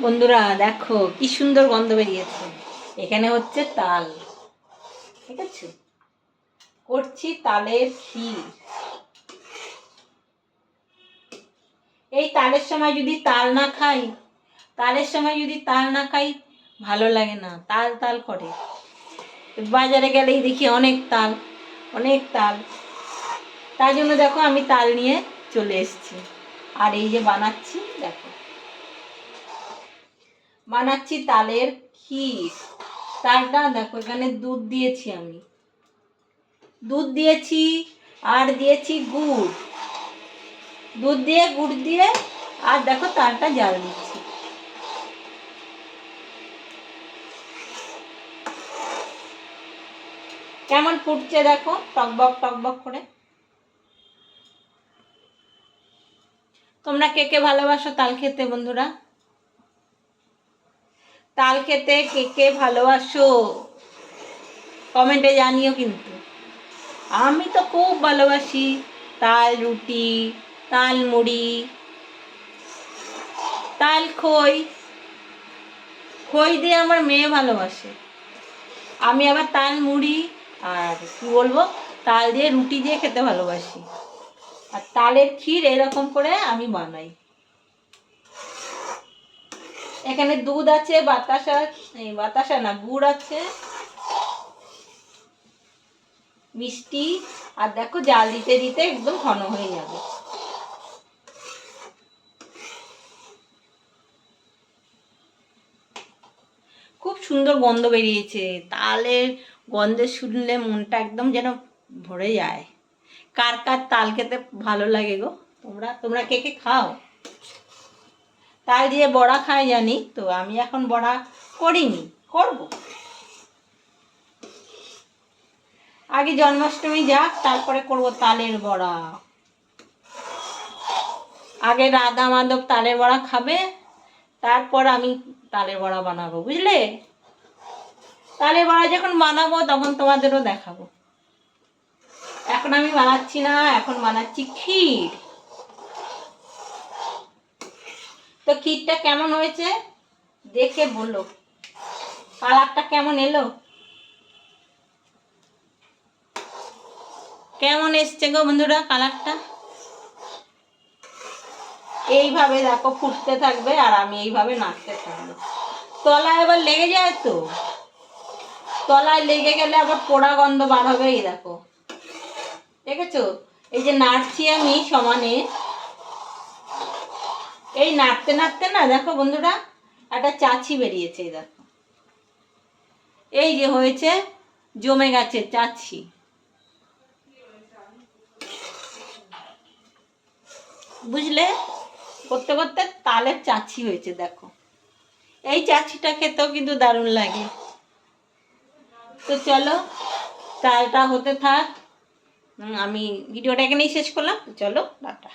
বন্ধুরা দেখো কি সুন্দর গন্ধ বেরিয়েছে। এখানে হচ্ছে তাল, ঠিক আছে, করছি তালের ক্ষীর। এই তালের সময় যদি তাল না খাই, ভালো লাগে না, তাল তাল করে। বাজারে গেলেই দেখি অনেক তাল, তার জন্য দেখো আমি তাল নিয়ে চলে এসেছি। আর এই যে বানাচ্ছি, দেখো বানাচ্ছি তালের ক্ষীর। তালটা দেখো, এখানে দুধ দিয়েছি, আর দিয়েছি গুড়। দুধ দিয়ে গুড় দিয়ে আর দেখো তালটা জাল দিচ্ছি। কেমন ফুটছে দেখো, টকবক টকবক করে। তোমরা কে কে ভালোবাসো তাল খেতে বন্ধুরা? তাল খেতে কে কে ভালোবাসো কমেন্টে জানিও কিন্তু। আমি তো খুব ভালোবাসি তাল রুটি, তাল মুড়ি, তাল খই। খই দিয়ে আমার মেয়ে ভালোবাসে। আমি আবার তাল মুড়ি আর কি বলবো, তাল দিয়ে রুটি দিয়ে খেতে ভালোবাসি। আর তালের ক্ষীর এরকম করে আমি বানাই। এখানে দুধ আছে, বাতাসা না, গুড় আছে, মিষ্টি, আর দেখো জাল দিতে দিতে একদম ঘন হয়ে যাবে। খুব সুন্দর গন্ধ বেরিয়েছে। তালের গন্ধে শুনলে মনটা একদম যেন ভরে যায়। কার কার তাল খেতে ভালো লাগে গো? তোমরা কে কে খাও? তাল দিয়ে বড়া খাই জানি, তো আমি এখন বড়া করিনি, করব। আগে জন্মাষ্টমী যাক, তারপরে করব তালের বড়া। আগে রাধা মাধব তালের বড়া খাবে, তারপর আমি তালের বড়া বানাবো, বুঝলে? তালের বড়া যখন বানাবো তখন তোমাদেরও দেখাবো। এখন আমি বানাচ্ছি না, এখন বানাচ্ছি ক্ষীর। তো ক্ষীরটা কেমন হয়েছে দেখে বলো, কালারটা কেমন এলো, কেমন এসছে গো বন্ধুরা কালারটা? এইভাবে দেখো ফুটতে থাকবে আর আমি এইভাবে নাড়তে থাকবো। তলায় আবার লেগে যায় তো, তলায় লেগে গেলে আবার পোড়া গন্ধ বার হবে। এই দেখো, দেখেছো? এই যে নাড়ছি আমি সমানে, এই নাড়তে নাড়তে না দেখো বন্ধুরা একটা চাছি বেরিয়েছে। এই দেখো, এই যে হয়েছে, জমে গেছে চাছি। বুঝলে? করতে করতে তালের চাছি হয়েছে দেখো। এই চাছিটা খেতেও কিন্তু দারুণ লাগে। তো চলো, তালটা হতে থাক, আমি ভিডিওটা এখানেই শেষ করলাম। চলো টাটা।